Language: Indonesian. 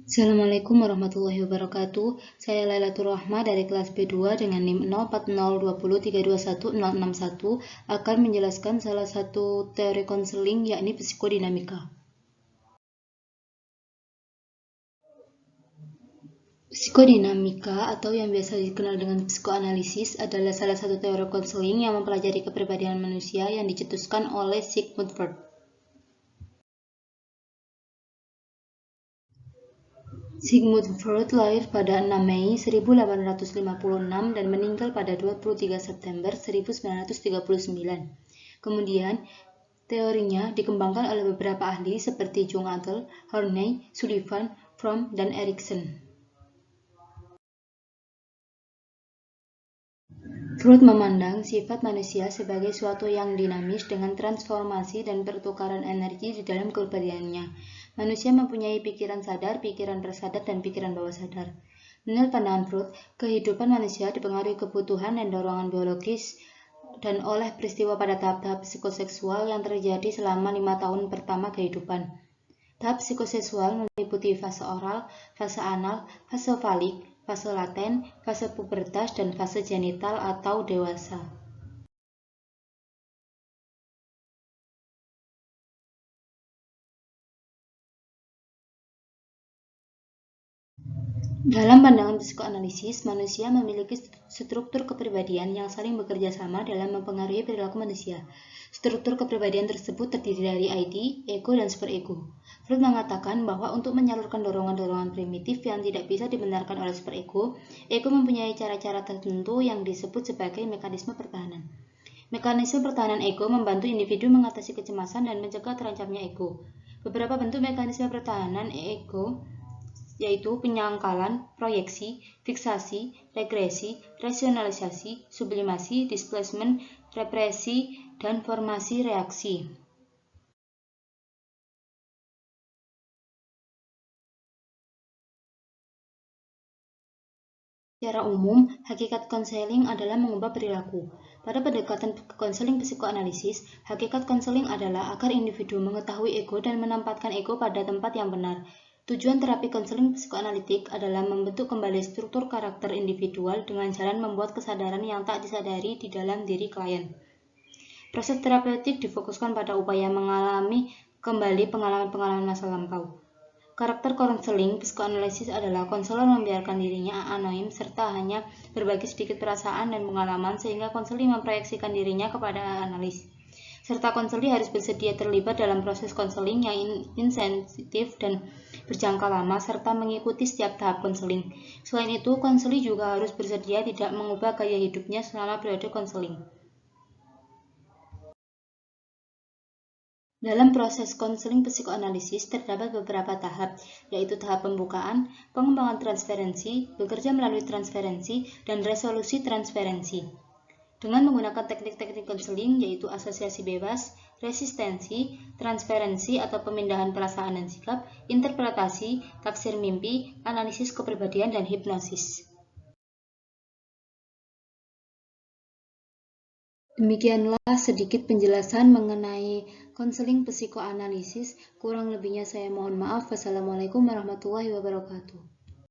Assalamualaikum warahmatullahi wabarakatuh. Saya Lailatul Rahma dari kelas B2 dengan NIM 040203210061 akan menjelaskan salah satu teori konseling yakni psikodinamika. Psikodinamika atau yang biasa dikenal dengan psikoanalisis adalah salah satu teori konseling yang mempelajari kepribadian manusia yang dicetuskan oleh Sigmund Freud. Sigmund Freud lahir pada 6 Mei 1856 dan meninggal pada 23 September 1939. Kemudian, teorinya dikembangkan oleh beberapa ahli seperti Jung Adler, Horney, Sullivan, Fromm, dan Erikson. Freud memandang sifat manusia sebagai suatu yang dinamis dengan transformasi dan pertukaran energi di dalam kepribadiannya. Manusia mempunyai pikiran sadar, pikiran tersadar, dan pikiran bawah sadar. Menurut pandangan Freud, kehidupan manusia dipengaruhi kebutuhan dan dorongan biologis dan oleh peristiwa pada tahap-tahap psikoseksual yang terjadi selama 5 tahun pertama kehidupan. Tahap psikoseksual meliputi fase oral, fase anal, fase falik, fase laten, fase pubertas, dan fase genital atau dewasa. Dalam pandangan psikoanalisis, manusia memiliki struktur kepribadian yang saling bekerja sama dalam mempengaruhi perilaku manusia. Struktur kepribadian tersebut terdiri dari ID, ego, dan superego. Freud mengatakan bahwa untuk menyalurkan dorongan-dorongan primitif yang tidak bisa dibenarkan oleh superego, ego mempunyai cara-cara tertentu yang disebut sebagai mekanisme pertahanan. Mekanisme pertahanan ego membantu individu mengatasi kecemasan dan mencegah terancamnya ego. Beberapa bentuk mekanisme pertahanan ego yaitu penyangkalan, proyeksi, fiksasi, regresi, rasionalisasi, sublimasi, displacement, represi, dan formasi reaksi. Secara umum, hakikat konseling adalah mengubah perilaku. Pada pendekatan konseling psikoanalisis, hakikat konseling adalah agar individu mengetahui ego dan menempatkan ego pada tempat yang benar. Tujuan terapi konseling psikoanalitik adalah membentuk kembali struktur karakter individual dengan jalan membuat kesadaran yang tak disadari di dalam diri klien. Proses terapeutik difokuskan pada upaya mengalami kembali pengalaman-pengalaman masa lampau. Karakter konseling psikoanalisis adalah konselor membiarkan dirinya anonim serta hanya berbagi sedikit perasaan dan pengalaman sehingga konseling memproyeksikan dirinya kepada analis. Serta konseli harus bersedia terlibat dalam proses konseling yang insensitif dan berjangka lama serta mengikuti setiap tahap konseling. Selain itu, konseli juga harus bersedia tidak mengubah gaya hidupnya selama periode konseling. Dalam proses konseling psikoanalisis terdapat beberapa tahap, yaitu tahap pembukaan, pengembangan transferensi, bekerja melalui transferensi, dan resolusi transferensi. Dengan menggunakan teknik-teknik konseling yaitu asosiasi bebas, resistensi, transferensi atau pemindahan perasaan dan sikap, interpretasi, tafsir mimpi, analisis kepribadian, dan hipnosis. Demikianlah sedikit penjelasan mengenai konseling psikoanalisis. Kurang lebihnya saya mohon maaf. Wassalamualaikum warahmatullahi wabarakatuh.